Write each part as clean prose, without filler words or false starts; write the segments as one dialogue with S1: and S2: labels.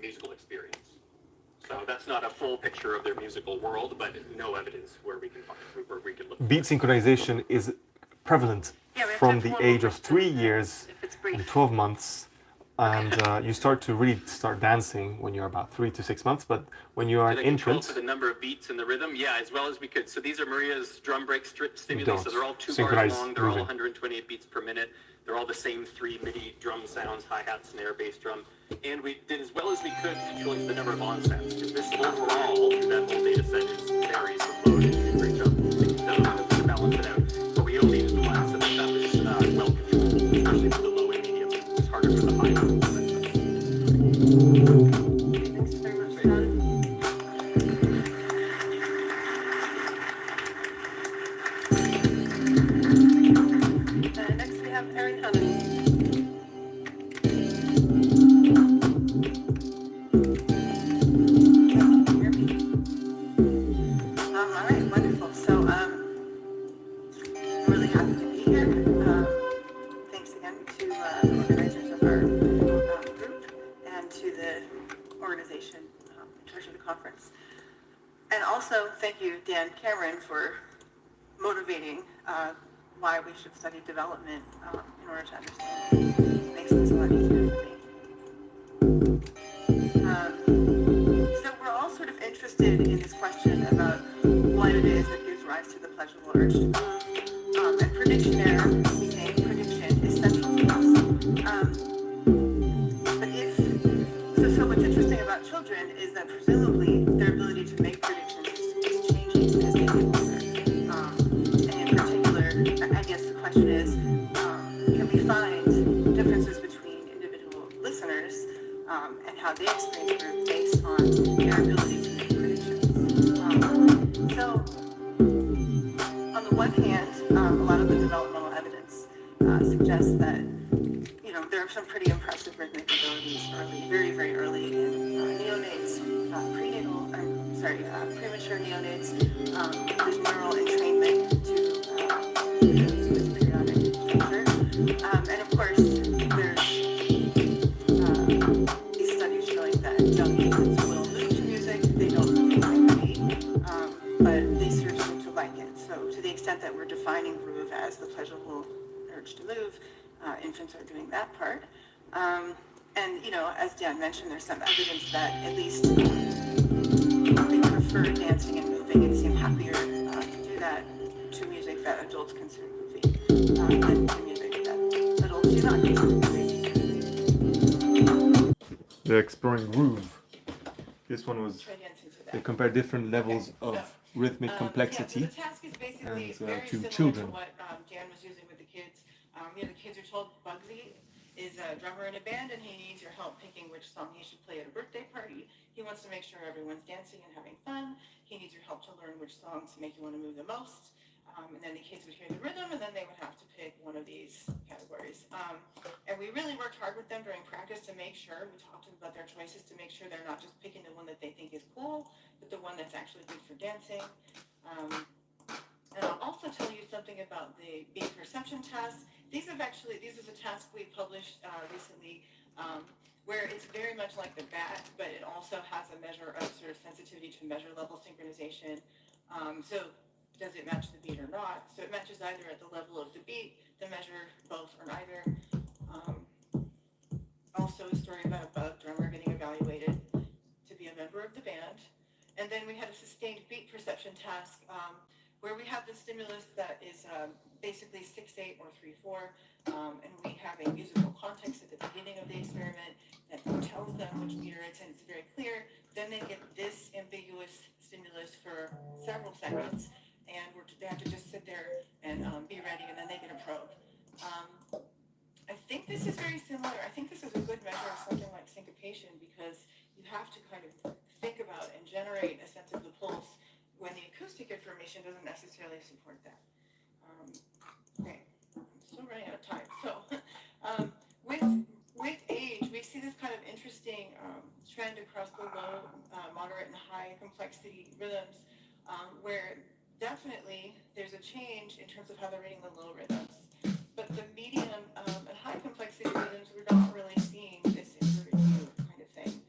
S1: musical experience. So that's not a full picture of their musical world, but no evidence where we can look.
S2: Beat synchronization is prevalent from the age of 3 years and 12 months. And you start to really start dancing when you're about 3 to 6 months, but when you are an infant...
S1: For the number of beats and the rhythm, yeah, as well as we could. So these are Maria's drum break stimuli, so they're all 2 bars long, they're all 128 beats per minute. They're all the same 3 MIDI drum sounds, hi-hat, snare, bass drum. And we did as well as we could controlling the number of on-sounds, because this overall, through that whole data set, varies from low to great job. To balance it out. But we only used one, so that was well controlled, especially for the low and medium. It's harder for the high.
S3: Thanks very much, John. Next we have Erin Hammond. Thank you, Dan Cameron, for motivating why we should study development in order to understand it. It makes things a lot easier for me. So we're all sort of interested in this question about what it is that gives rise to the pleasurable urge to move. And prediction error, we think prediction is central to this. But so what's interesting about children is that presumably their ability to make predictions is, can we find differences between individual listeners and how they experience group based on their ability to make predictions? So, on the one hand, a lot of the developmental evidence suggests that there are some pretty impressive rhythmic abilities early, very, very early in neonates, premature neonates. There's neural entrainment to and of course, there's these studies showing that young infants will move to music. They don't move the beat, but they sort of seem to like it. So to the extent that we're defining groove as the pleasurable urge to move, infants are doing that part. And, as Dan mentioned, there's some evidence that at least they prefer dancing and moving and seem happier to do that to music that adults consider moving than to music that adults do not consider moving.
S2: They're exploring groove. This one was, they compare different levels of rhythmic complexity
S3: so the task is basically
S2: to children.
S3: To what Dan was using with the kids. The kids are told Bugsy is a drummer in a band and he needs your help picking which song he should play at a birthday party. He wants to make sure everyone's dancing and having fun. He needs your help to learn which songs make you want to move the most. And then the kids would hear the rhythm and then they would have to pick one of these categories. And we really worked hard with them during practice to make sure, we talked to them about their choices to make sure they're not just picking the one that they think is cool, but the one that's actually good for dancing. And I'll also tell you something about the beat perception test. This is a task we published recently where it's very much like the BAT, but it also has a measure of sort of sensitivity to measure level synchronization. So does it match the beat or not? So it matches either at the level of the beat, the measure, both, or neither. Also a story about a bug drummer getting evaluated to be a member of the band. And then we had a sustained beat perception task where we have the stimulus that is basically 6/8 or 3/4, and we have a musical context at the beginning of the experiment that tells them which meter it's in. It's very clear. Then they get this ambiguous stimulus for several seconds, and they have to just sit there and be ready, and then they get a probe. I think this is very similar. I think this is a good measure of something like syncopation because you have to kind of think about and generate a sense of the pulse when the acoustic information doesn't necessarily support that. Okay, I'm still running out of time. So with age, we see this kind of interesting trend across the low, moderate, and high complexity rhythms where definitely there's a change in terms of how they're reading the low rhythms. But the medium and high complexity rhythms, we're not really seeing this in the review kind of thing.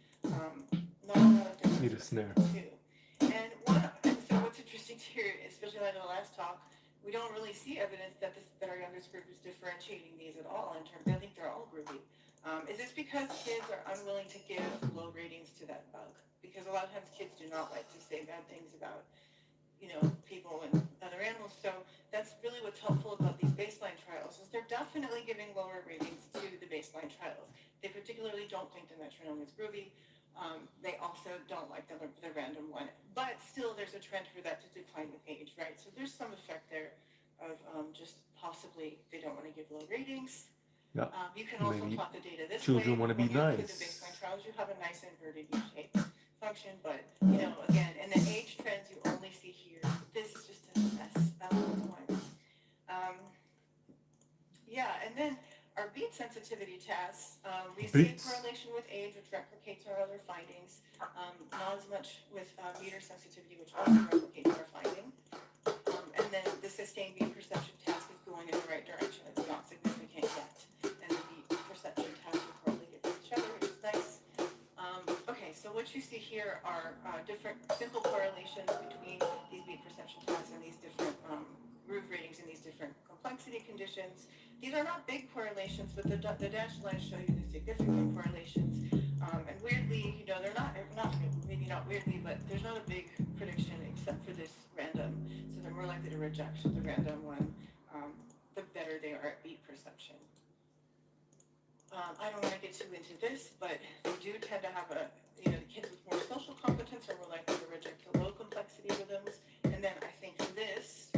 S2: snare.
S3: Too. And so what's interesting to hear, especially like in the last talk, we don't really see evidence that our youngest group is differentiating these at all in terms. I think they're all groovy. Is this because kids are unwilling to give low ratings to that bug? Because a lot of times kids do not like to say bad things about, people and other animals. So that's really what's helpful about these baseline trials is they're definitely giving lower ratings to the baseline trials. They particularly don't think the metronome is groovy. They also don't like the random one. But still, there's a trend for that to decline with age, right? So there's some effect there of just possibly they don't want to give low ratings.
S2: Yeah.
S3: You can also plot the data this
S2: children
S3: way.
S2: want to be
S3: when you
S2: nice.
S3: include the baseline trials, you have a nice inverted U-shaped function, but again, and the age trends you only see here. This is just a mess. And then our beat sensitivity tests, we see a correlation with age, which replicates our other findings. Not as much with meter sensitivity, which also replicates our finding. And then the sustained beat perception task is going in the right direction. It's not significant yet. And the beat perception task will correlate with each other, which is nice. Okay, so what you see here are different simple correlations between these beat perception tasks and these different groove ratings in these different complexity conditions. These are not big correlations, but the dashed lines show you the significant correlations. And weirdly, they're not maybe not weirdly, but there's not a big prediction except for this random. So they're more likely to reject the random one, the better they are at beat perception. I don't want to get too into this, but they do tend to have the kids with more social competence are more likely to reject the low complexity rhythms. And then I think this,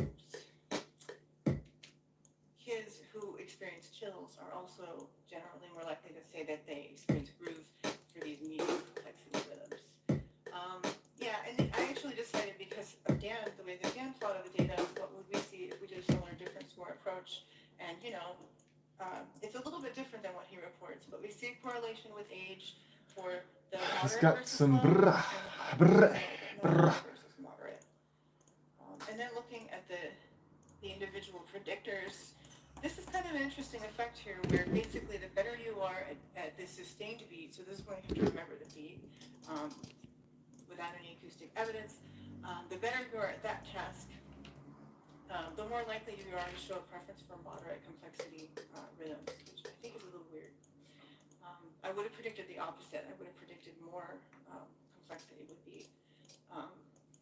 S3: kids who experience chills are also generally more likely to say that they experience groove for these medium complexity rhythms. And I actually decided because of Dan, the way that Dan plotted the data, what would we see if we did a similar different score approach? And it's a little bit different than what he reports, but we see a correlation with age for the moderate
S2: He's got
S3: versus
S2: some
S3: low,
S2: brr
S3: versus moderate. And then looking at the individual predictors, this is kind of an interesting effect here where basically the better you are at the sustained beat, so this is going to have to remember the beat without any acoustic evidence, the better you are at that task, the more likely you are to show a preference for moderate complexity rhythms, which I think is a little weird. I would have predicted the opposite. I would have predicted more complexity would be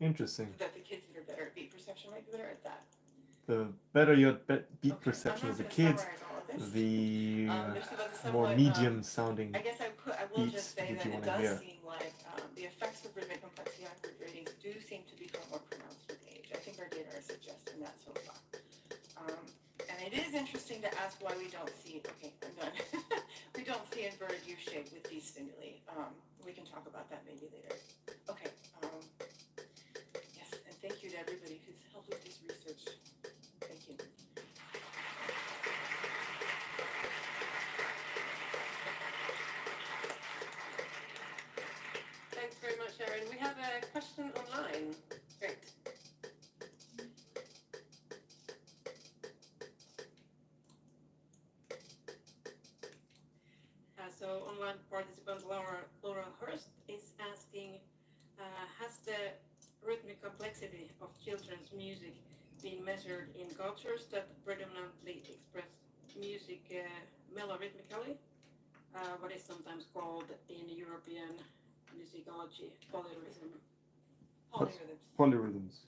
S2: interesting.
S3: That the kids that are better at beat perception might be better at that.
S2: The better your beat perception as a kid, the more medium sounding
S3: I guess I will
S2: beats
S3: just say
S2: would
S3: that
S2: you
S3: it
S2: want to
S3: does
S2: hear.
S3: seem like the effects of rhythmic complexity on group ratings do seem to become more pronounced with age. I think our data are suggesting that so far. And it is interesting to ask why we don't see, okay, I'm done. We don't see inverted U-shape with these stimuli. We can talk about that maybe later. Okay. Yes, and thank you to everybody who's helped with this research. Thank you.
S4: Thanks very much, Erin. We have a question online. Great. So online participant Laura Hurst is asking, has the rhythmic complexity of children's music been measured in cultures that predominantly express music melorhythmically? What is sometimes called in European musicology polyrhythm.
S2: Polyrhythms.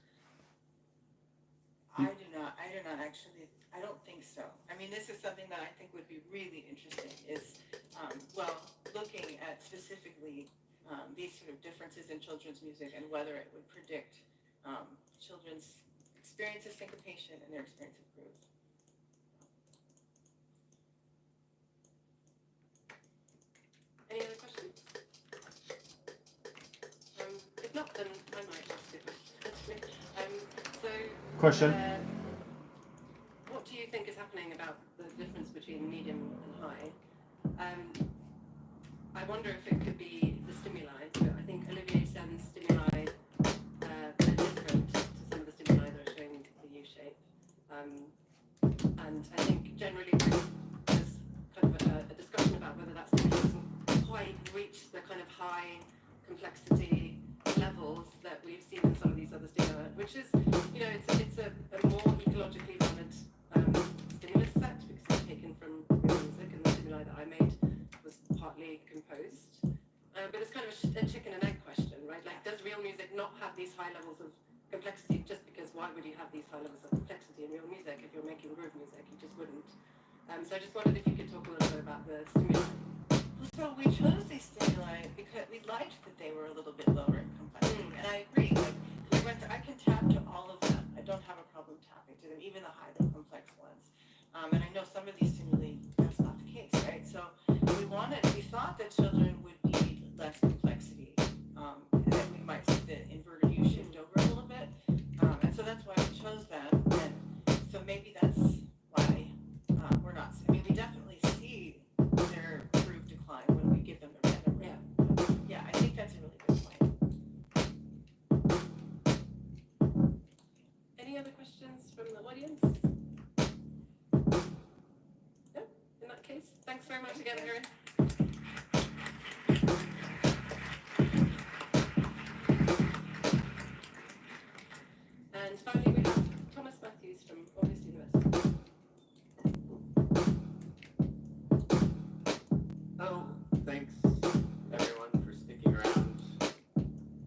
S3: I do not actually, I don't think so. I mean, this is something that I think would be really interesting is, looking at specifically these sort of differences in children's music and whether it would predict children's experience of syncopation and their experience of groove.
S4: Any other questions? If not, then I might ask it.
S2: Question.
S4: What do you think is happening about the difference between medium and high? I wonder if it could be the stimuli. So I think Olivier Sen's stimuli are different to some of the stimuli that are showing the U-shape. And I think generally there's kind of a discussion about whether that stimuli doesn't quite reach the kind of high complexity
S5: levels that we've seen in some of these other stimuli, which is, it's a more ecologically valid stimulus set because it's taken from real music, and the stimuli that I made was partly composed. But it's kind of a chicken and egg question, right? Like, does real music not have these high levels of complexity? Just because why would you have these high levels of complexity in real music if you're making groove music? You just wouldn't. So I just wondered if you could talk a little bit about the stimuli.
S3: So we chose these stimuli because we liked that they were a little bit lower in complexity. And I agree, like I can tap to all of them. I don't have a problem tapping to them, even the highly complex ones. And I know some of these stimuli, that's not the case, right? So we thought that children would be less complexity, and that we might see the inverted U shift over a little bit. And so that's why we chose them. And so maybe that's why we're not, we definitely see their groove decline when we give them the random rhythm. Yeah, I think that's a really good point.
S5: Any other questions from the audience? No? In that case, thanks very much again, Erin. And finally, we have Thomas Matthews from August University.
S6: Oh, thanks everyone for sticking around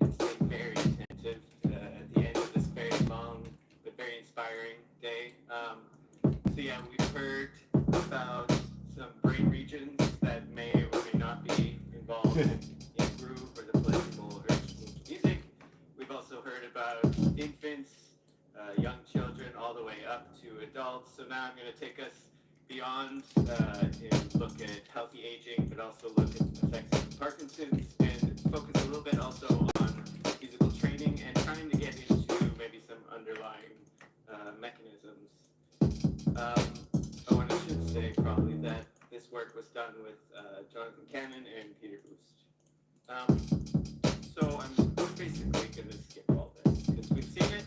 S6: and staying very attentive at the end of this very long but very inspiring day. So yeah, we've heard about some brain regions that may or may not be involved in groove or the pleasurable urge to move to music. We've also heard about infants, young children, all the way up to adults. So now I'm going to take us beyond and look at healthy aging, but also look at effects of Parkinson's, and focus a little bit also on musical training and trying to get into maybe some underlying mechanisms. I should say probably that this work was done with Jonathan Cannon and Peter Boost. So I'm basically going to skip all this because we've seen it.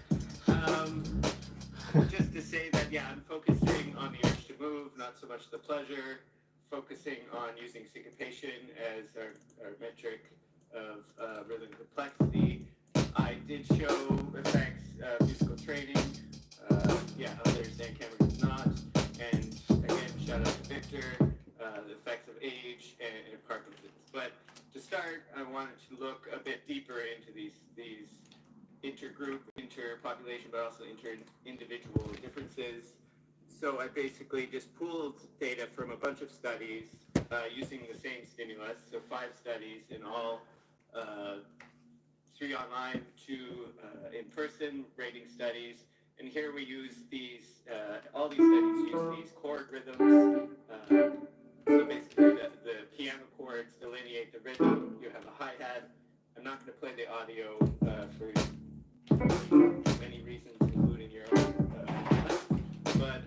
S6: Just to say that, yeah, I'm focusing on the urge to move, not so much the pleasure, focusing on using syncopation as our metric of rhythm complexity. I did show effects of musical training. Others, Dan Cameron does not. And again, shout out to Victor, the effects of age and Parkinson's. But to start, I wanted to look a bit deeper into these intergroup, interpopulation, but also inter-individual differences. So I basically just pooled data from a bunch of studies using the same stimulus, so 5 studies in all, 3 online, 2 in-person rating studies. And here we use these, all these studies use these chord rhythms. So basically the piano chords delineate the rhythm. You have a hi-hat. I'm not going to play the audio for many reasons, including your own. But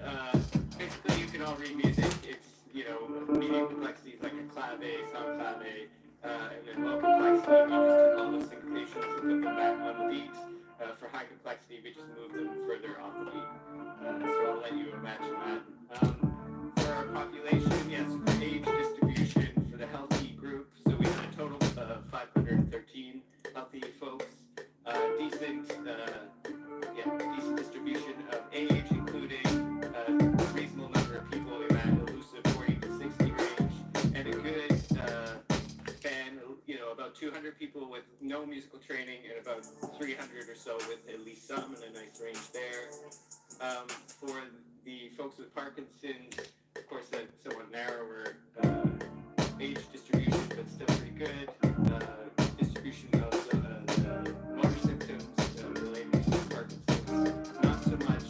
S6: basically, you can all read music. It's, medium complexity is like a clave, song clave, and then low complexity, we just took all those syncopations and put them back on the beat. For high complexity, we just move them further off the beat. So I'll let you imagine that. For our population, yes, for age distribution, for the healthy group, so we had a total of 513 healthy folks. Decent distribution of age, including a reasonable number of people in that elusive 40 to 60 range, and a good span, about 200 people with no musical training and about 300 or so with at least some, and a nice range there. For the folks with Parkinson's, of course, a somewhat narrower age distribution, but still pretty good. Distribution of the motor symptoms related to Parkinson's, not so much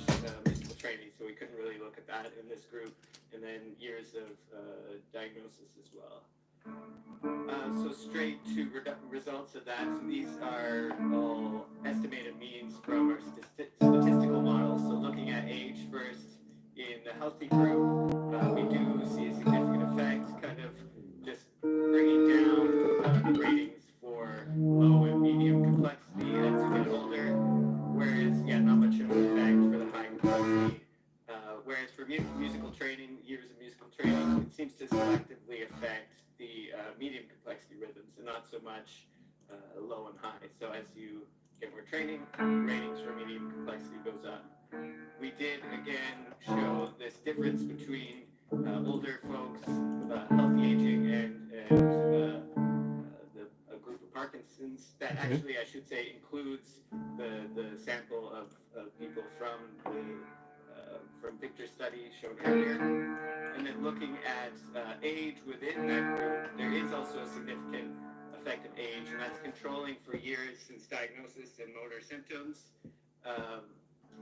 S6: musical training, so we couldn't really look at that in this group, and then years of diagnosis as well. So straight to results of that. So these are all estimated means from our statistical models. So looking at age first, in the healthy group, we do see a significant effect, kind of just bringing down the ratings for low and medium complexity as you get older, whereas, not much of an effect for the high complexity. Whereas for musical training, years of musical training, it seems to selectively affect the medium complexity rhythms, and not so much low and high. So as you get more training, ratings for medium complexity goes up. We did again show this difference between older folks, healthy aging, and a group of Parkinson's that actually, I should say, includes the sample of people from Victor's study shown earlier. And then looking at age within that group, there is also a significant effect of age, and that's controlling for years since diagnosis and motor symptoms.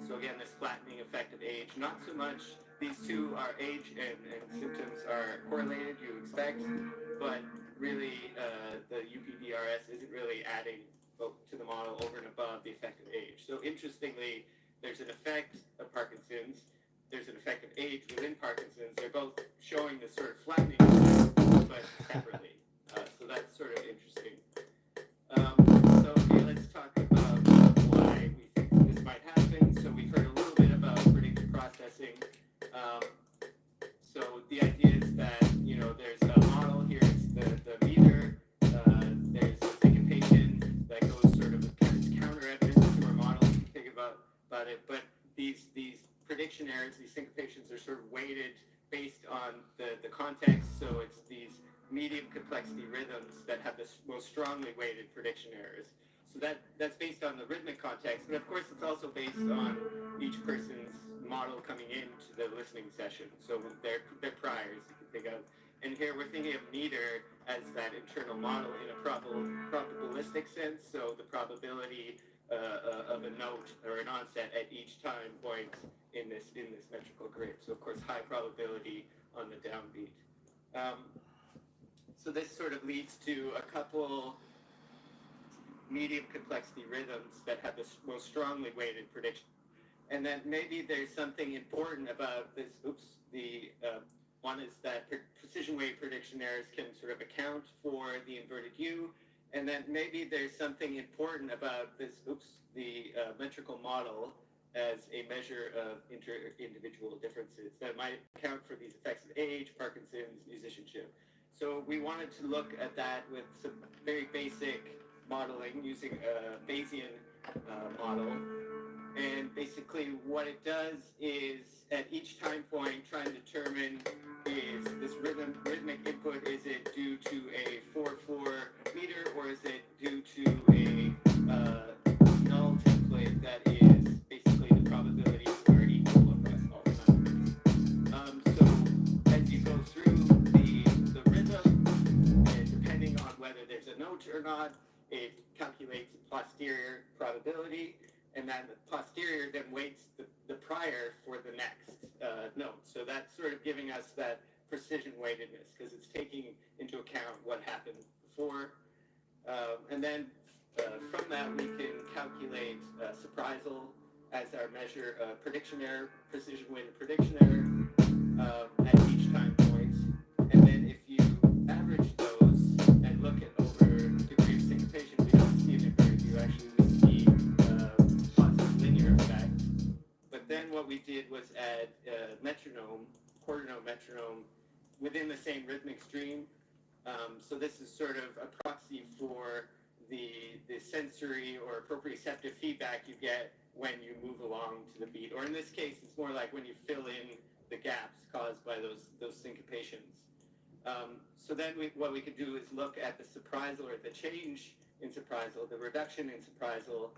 S6: So again, this flattening effect of age, not so much, these two are age and symptoms are correlated, you expect, but really the UPDRS isn't really adding to the model over and above the effect of age. So interestingly, there's an effect of Parkinson's, there's an effect of age within Parkinson's. They're both showing this sort of flattening, but separately. So that's sort of interesting. So okay, let's talk about why we think this might happen. So we've heard a little bit about predictive processing. So the idea is that, you know, there's a model here, it's the meter, there's a syncopation that goes sort of, it's counter evidence to our model, if you think about it, but these prediction errors, these syncopations are sort of weighted based on the context, so it's these medium complexity rhythms that have the most strongly weighted prediction errors. So that's based on the rhythmic context, but of course it's also based on each person's model coming into the listening session. So they're priors, you can think of. And here we're thinking of meter as that internal model in a probabilistic sense, so the probability of a note or an onset at each time point in this metrical grid. So of course high probability on the downbeat. So this sort of leads to a couple medium complexity rhythms that have the most strongly weighted prediction. And then maybe there's something important about this, one is that precision weight prediction errors can sort of account for the inverted U, and then maybe there's something important about this, the metrical model as a measure of individual differences that might account for these effects of age, Parkinson's, musicianship. So we wanted to look at that with some very basic modeling using a Bayesian model. And basically what it does is at each time point try and determine is this rhythmic input, is it due to a 4/4 meter or is it due to a null template that is basically the probabilities are equal across all numbers. So as you go through the rhythm, and depending on whether there's a note or not, it calculates a posterior probability, and then the posterior then weights the prior for the next note. So that's sort of giving us that precision weightedness because it's taking into account what happened before. And then from that we can calculate surprisal as our measure of prediction error, precision weighted prediction error at each time point. And then if you average those and look at over degree of syncopation, we don't see an inverted U, actually we see positive linear effect. But then what we did was add metronome, quarter note metronome within the same rhythmic stream. So this is sort of a proxy for the sensory or proprioceptive feedback you get when you move along to the beat. Or in this case, it's more like when you fill in the gaps caused by those syncopations. So then what we could do is look at the surprisal or the change in surprisal, the reduction in surprisal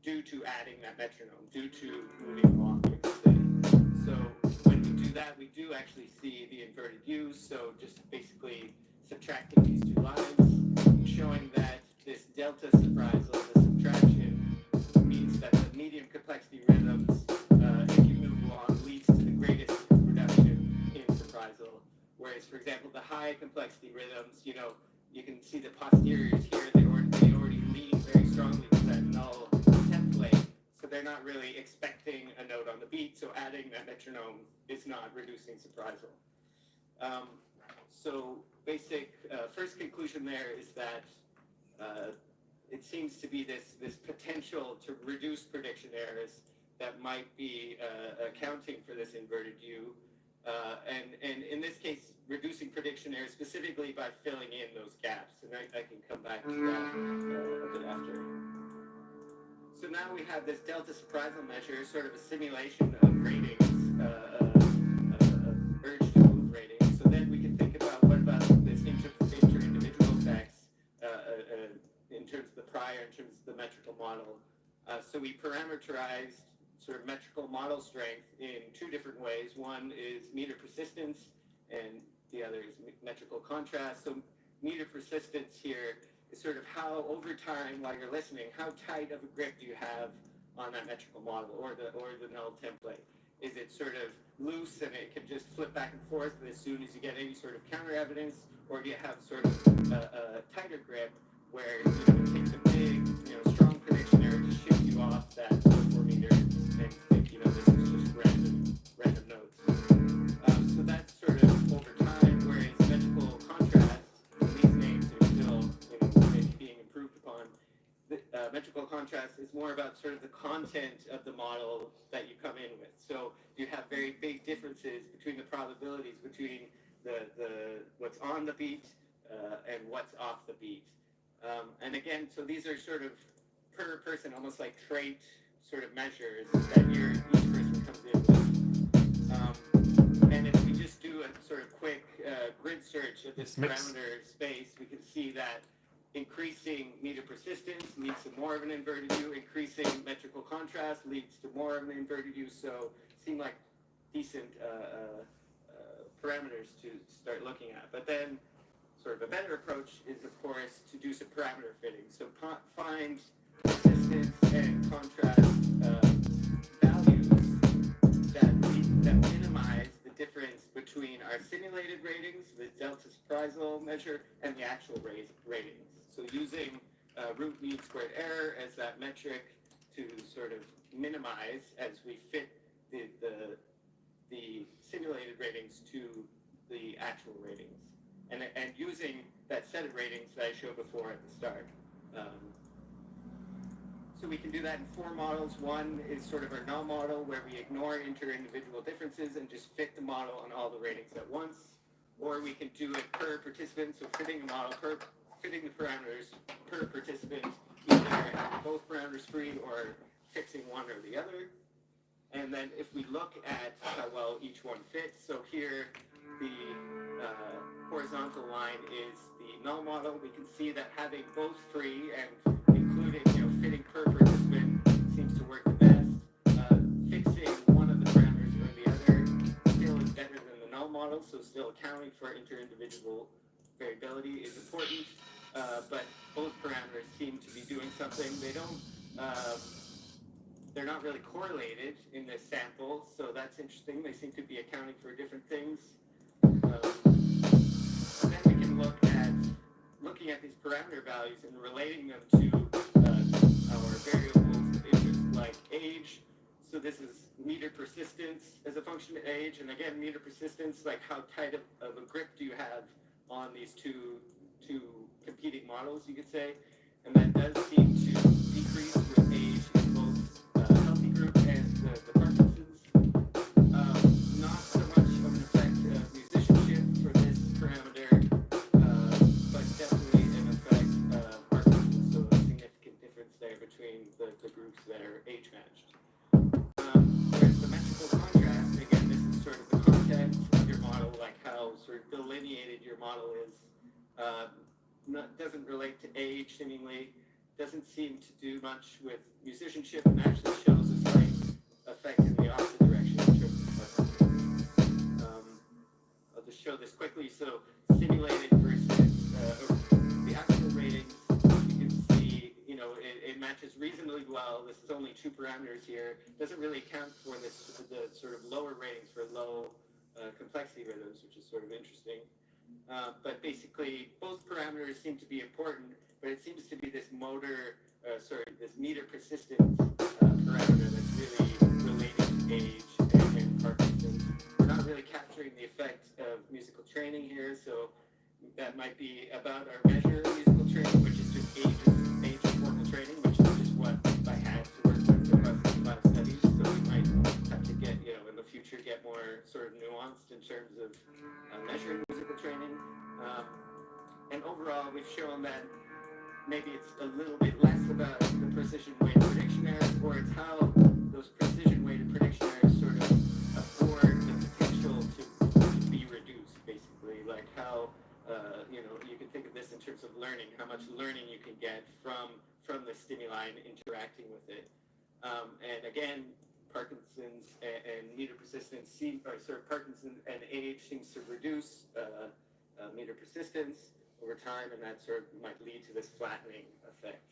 S6: due to adding that metronome, due to moving along with the thing. So when we do that, we do actually see the inverted U's. So just basically subtracting these two lines, showing that this delta surprisal, the subtraction, means that the medium complexity rhythms, if you move along, leads to the greatest reduction in surprisal. Whereas, for example, the high complexity rhythms, you know, you can see the posteriors here, they already lean very strongly to that null template, so they're not really expecting a note on the beat, so adding that metronome is not reducing surprisal. So basic first conclusion there is that it seems to be this potential to reduce prediction errors that might be accounting for this inverted U. And in this case, reducing prediction error specifically by filling in those gaps. And I can come back to that a bit after. So now we have this delta surprisal measure, sort of a simulation of ratings, urge to move ratings. So then we can think about what about this inter-individual effects in terms of the prior, in terms of the metrical model. So we parameterized sort of metrical model strength in two different ways. One is meter persistence, and the other is metrical contrast. So meter persistence here is sort of how, over time, while you're listening, how tight of a grip do you have on that metrical model or the null template? Is it sort of loose and it can just flip back and forth as soon as you get any sort of counter evidence, or do you have sort of a tighter grip where it takes a big, strong prediction error to shift you off that 4 meter and think, this is just random notes. So that's sort of over time, whereas metrical contrast, these names are still, maybe being improved upon. Metrical contrast is more about sort of the content of the model that you come in with. So you have very big differences between the probabilities between the what's on the beat and what's off the beat. And again, so these are sort of per person, almost like trait sort of measures that each person comes in with. And if we just do a sort of quick grid search of this parameter space, we can see that increasing meter persistence leads to more of an inverted U, increasing metrical contrast leads to more of an inverted U, so seem like decent parameters to start looking at. But then sort of a better approach is, of course, to do some parameter fitting. So find persistence and contrast values that minimize the difference between our simulated ratings, the delta surprisal measure, and the actual ratings. So using root mean squared error as that metric to sort of minimize as we fit the simulated ratings to the actual ratings. And using that set of ratings that I showed before at the start. So we can do that in 4 models. One is sort of our null model where we ignore inter-individual differences and just fit the model on all the ratings at once. Or we can do it per participant, so fitting the model, fitting the parameters per participant, either both parameters free or fixing one or the other. And then if we look at how well each one fits, so here the horizontal line is the null model. We can see that having both free and including, fitting per participant seems to work the best. Fixing one of the parameters or the other still is better than the null model, so still accounting for inter-individual variability is important. But both parameters seem to be doing something. They're not really correlated in this sample, so that's interesting. They seem to be accounting for different things. And then we can looking at these parameter values and relating them to our variables of interest like age. So this is meter persistence as a function of age, and again, meter persistence, like how tight of a grip do you have on these two competing models, you could say. And that does seem to decrease with age in both healthy group and the Parkinson's. Not so much of an effect of musicianship for this parameter, but definitely an effect of Parkinson's, so a significant difference there between the groups that are age matched. Whereas the metrical contrast, again, this is sort of the content of your model, like how sort of delineated your model is. Doesn't relate to age, seemingly. Doesn't seem to do much with musicianship, and actually shows a slight effect in the opposite direction in terms of Parkinson's. I'll just show this quickly. So simulated versus the actual ratings, you can see, it matches reasonably well. This is only 2 parameters here. Doesn't really account for the sort of lower ratings for low complexity rhythms, which is sort of interesting. But basically, both parameters seem to be important, but it seems to be this this meter persistence parameter that's really related to age and Parkinson's. We're not really capturing the effect of musical training here, so that might be about our measure of musical training, which is just age of formal training, which is just what I had to work with across the 5 studies. So we might have to get, in the future, get more sort of nuanced in overall, we've shown that maybe it's a little bit less about the precision-weighted prediction errors, or it's how those precision-weighted prediction errors sort of afford the potential to be reduced, basically. Like how, you can think of this in terms of learning, how much learning you can get from the stimuli and interacting with it. And again, Parkinson's and meter persistence Parkinson's and age seems to reduce meter persistence over time, and that sort of might lead to this flattening effect.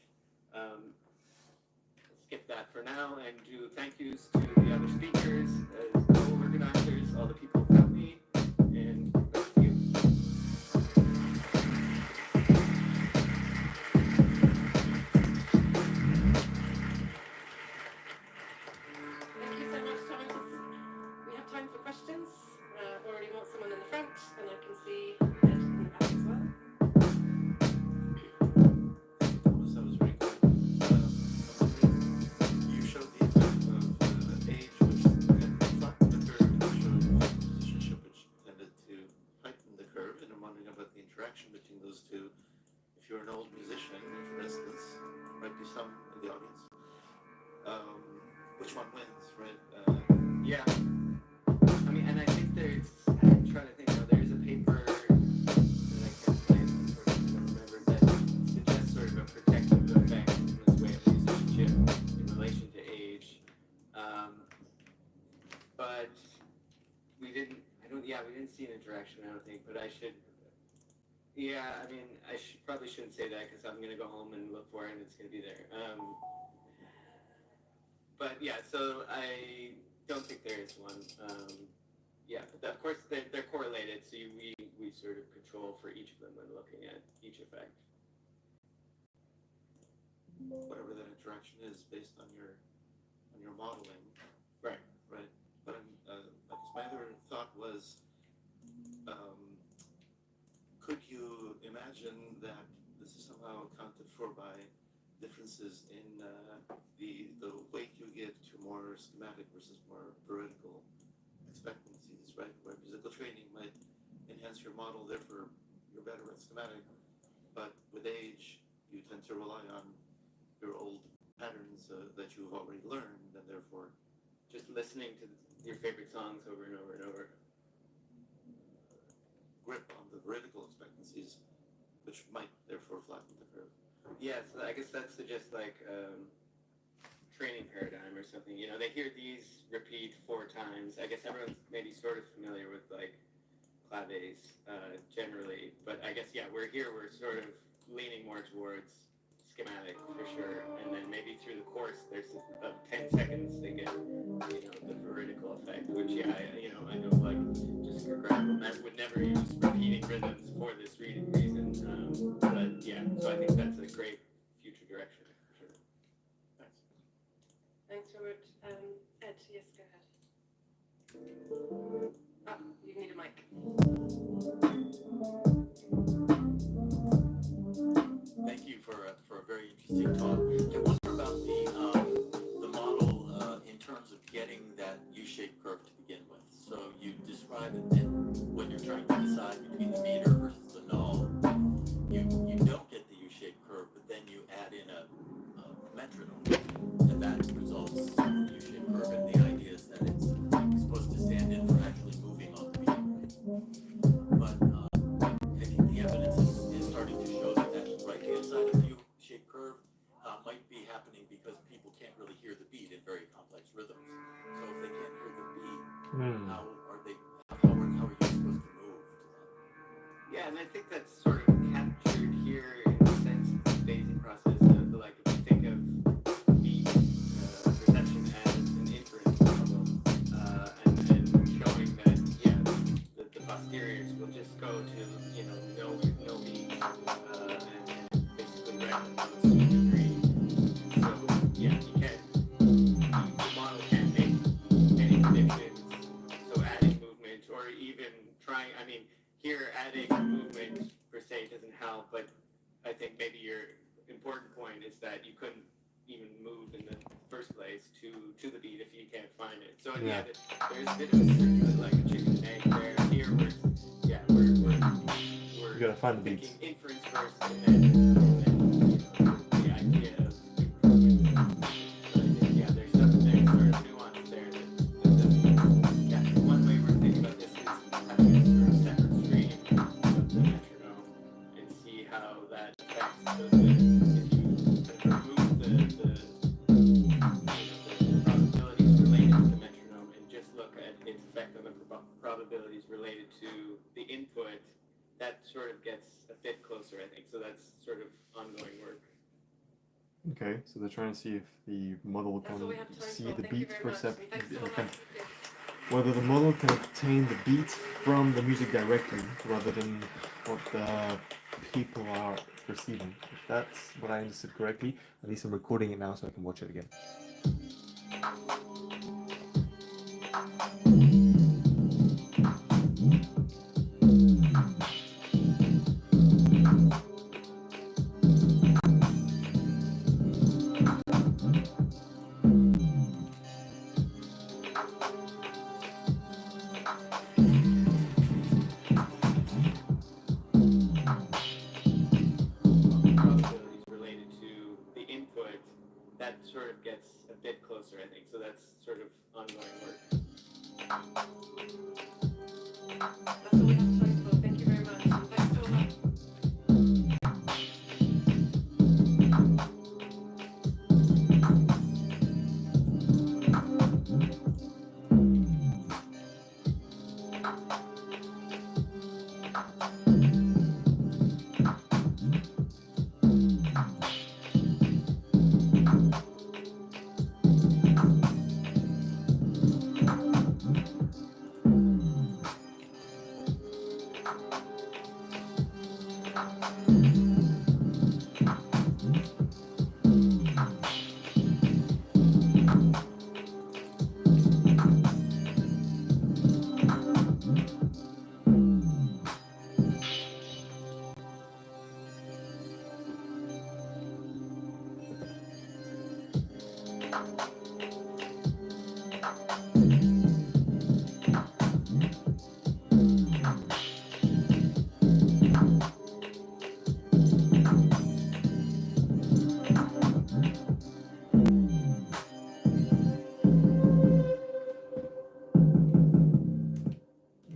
S6: Skip that for now and do thank yous to the other speakers, co-organizers, all the people who helped me, and back to you.
S4: Thank you so much, Thomas. We have time for questions. Already want someone in the front, and I can see Ed in the back as well.
S7: Thomas, that was very good. You showed the effect of age, which tended to flatten the curve, and you showed musicianship, which tended to heighten the curve. And I'm wondering about the interaction between those two. If you're an old musician, for instance, might be some in the audience. Which one wins, right?
S6: Yeah. I mean, and I think I'm trying to think, there's a paper that I can't find, unfortunately, I don't remember, that suggests sort of a protective effect in this way of musicianship in relation to age. But we didn't see an interaction, I don't think, but I probably shouldn't say that because I'm going to go home and look for it and it's going to be there. But yeah, so I don't think there is one. But of course they're correlated, so we sort of control for each of them when looking at each effect.
S7: Whatever that interaction is, based on your modeling.
S6: Right.
S7: Right. But my other thought was, could you imagine that this is somehow accounted for by differences in the weight you give to more schematic versus more theoretical expectancies, right? Where musical training might enhance your model, therefore you're better at schematic, but with age you tend to rely on your old patterns that you've already learned, and therefore
S6: just listening to your favorite songs over and over and over.
S7: Grip on the vertical expectancies, which might therefore flatten the curve.
S6: Yeah, so I guess that suggests like training paradigm or something. They hear these repeat 4 times. I guess everyone's maybe sort of familiar with like claves generally, but I guess we're sort of leaning more towards schematic for sure, and then maybe through the course there's 10 seconds they get the veridical effect, which I know like just for grapple I would never use repeating rhythms for this reason, but yeah, so I think that's a great future direction for sure.
S7: Thanks.
S4: Thanks, Robert. Ed, yes, go ahead. You need a mic.
S8: Thank you for a very interesting talk. I wonder about the model in terms of getting that U-shaped curve to begin with. So you describe it that when you're trying to decide between the meter versus the null, you don't get the U-shaped curve, but then you add in a metronome, and that results in the U-shaped curve. And the idea is that it's supposed to stand in for actually moving on the meter. But I think the evidence is starting to show that right-hand side of the U-shaped curve might be happening because people can't really hear the beat in very complex rhythms. So if they can't hear the beat, how are you supposed to move to that?
S6: Yeah, and I think that's sort of captured here in the sense of the phasing process. Like if you think of beat perception as an inference problem, and showing that the posteriors will just go to no beat and basically random to a degree. So the model can't make any predictions. So adding movement or even trying, here adding movement per se doesn't help, but I think maybe your important point is that you couldn't even move in the first place to the beat if you can't find it. So there's a bit of a circular, like a chicken and egg there. Here we're
S2: you gotta find the
S6: thinking
S2: beats.
S6: inference So if you remove the probabilities related to the metronome and just look at its effect on the probabilities related to the input, that sort of gets a bit closer, I think. So that's sort of ongoing work.
S2: Okay, so they're trying to see if the model can see the beat perception, whether the model can obtain the beat from the music directly rather than what the people are perceiving. If that's what I understood correctly, at least I'm recording it now so I can watch it again.
S6: Probabilities related to the input, that sort of gets a bit closer, I think. So that's sort of ongoing work.
S5: That's all we have time for. Thank you very much. Thanks so much.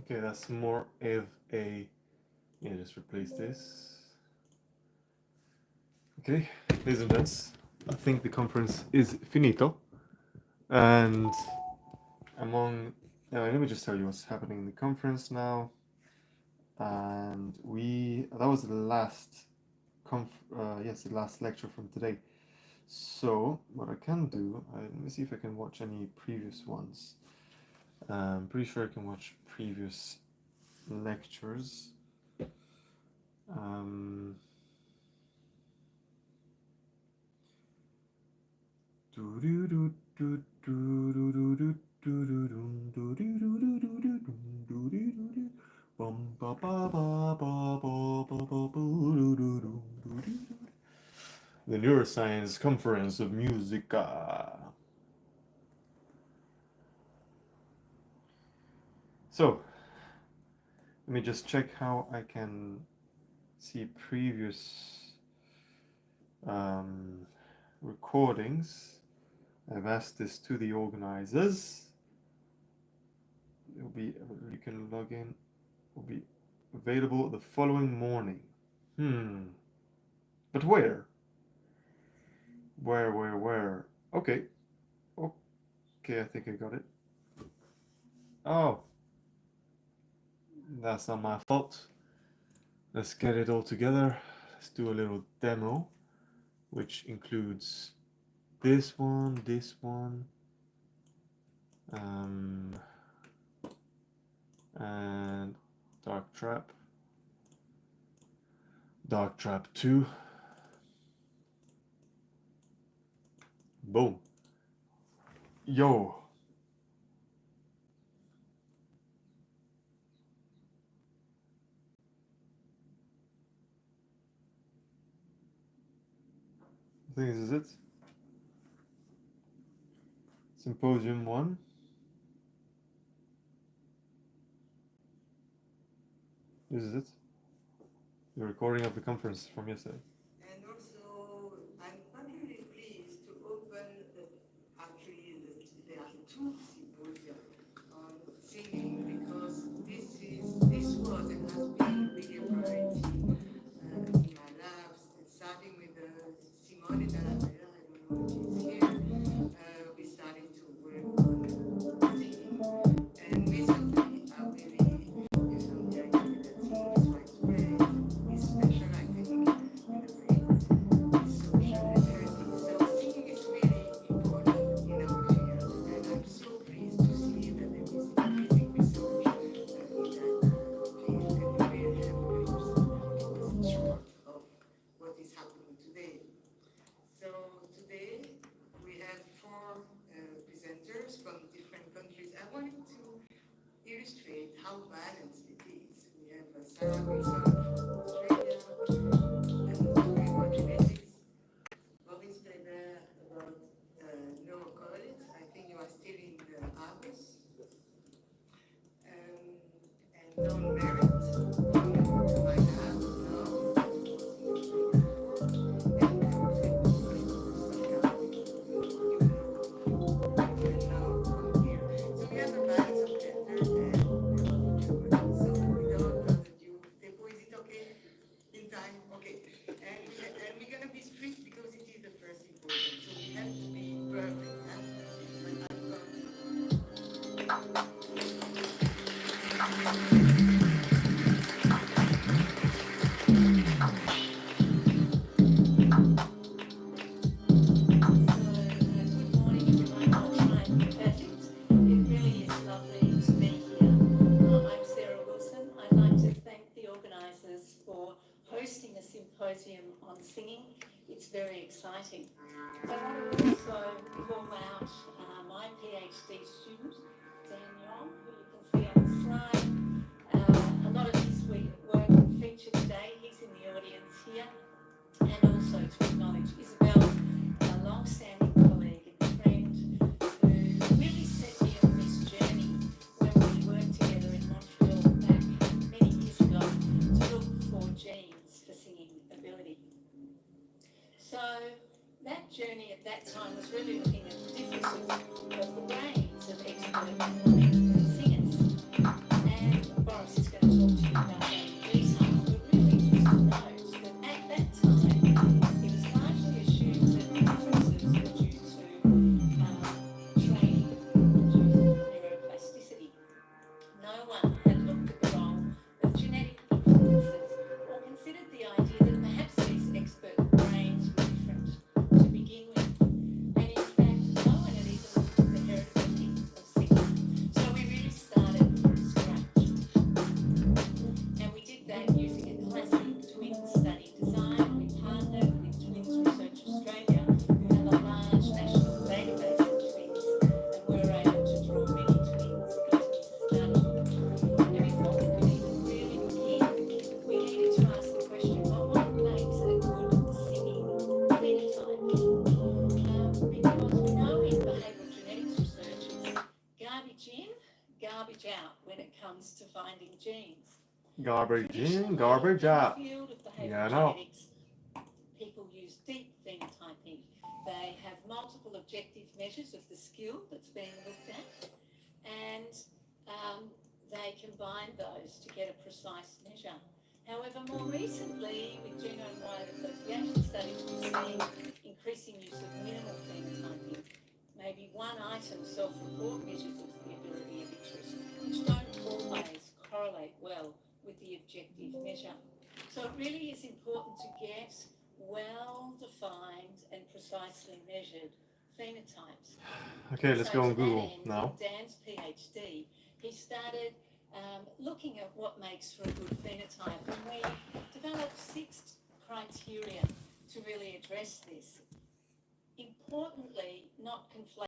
S2: Okay, that's more of a... Yeah, just replace this. Okay, ladies and gents, I think the conference is finito. And among... let me just tell you what's happening in the conference now. And that was the last the last lecture from today. So what I can do, let me see if I can watch any previous ones. I'm pretty sure I can watch previous lectures. The Neuroscience Conference of Musica. So, let me just check how I can see previous recordings. I've asked this to the organizers. You can log in. Will be available the following morning. But where? Where? Okay. Okay, I think I got it. Oh. That's not my fault. Let's get it all together. Let's do a little demo, which includes this one, and Dark Trap 2. Boom. Yo. I think this is it. Symposium 1. This is it. The recording of the conference from yesterday.
S9: And also, I'm particularly pleased to open, actually, there are two symposia on singing, because this was and has been really a priority in my labs. It started
S10: very exciting. I want to also call out my PhD student, Dan Yong, who you can see on the slide. A lot of his work featured today. He's in the audience here. And also to acknowledge Isabel, a long-standing colleague and friend who really set me on this journey when we worked together in Montreal back many years ago to look for genes for singing ability. So that journey at that time was really looking at the differences of the brains of expert singers. And Boris is going to talk to you about that in detail, but really just to note that at that time it was largely assumed that the differences were due to training, due to neuroplasticity. No one had looked at the role of genetic influences or considered the idea that perhaps these expert brains were different to begin with. And in fact, no one had even looked at the heredity of singing. So we really started from scratch. And we did that using a classic twin study design. We partnered with Twins Research Australia, who have a large national database of twins, and were able to draw many twins into this study. And before we could even really begin, we needed to ask the question, well, what makes a good singing phenotype? Because we know in behavioural genetics research it's garbage in, garbage out when it comes to finding genes.
S2: Garbage in,
S10: Traditionally,
S2: garbage
S10: in the
S2: out.
S10: field of behavioural
S2: Yeah, I know.
S10: genetics, people use deep phenotyping. They have multiple objective measures of the skill that's being looked at, and they combine those to get a precise measure. However, more recently, with genome-wide association studies, we're seeing increasing use of minimal phenotyping. Maybe one item self-report measures of the ability of interest, which don't always correlate well with the objective measure. So it really is important to get well-defined and precisely measured phenotypes.
S2: Okay, let's
S10: So
S2: go on
S10: to that
S2: Google
S10: end,
S2: now.
S10: in Dan's PhD, he started looking at what makes for a good phenotype, and we developed 6 criteria to really address this. Importantly, not conflate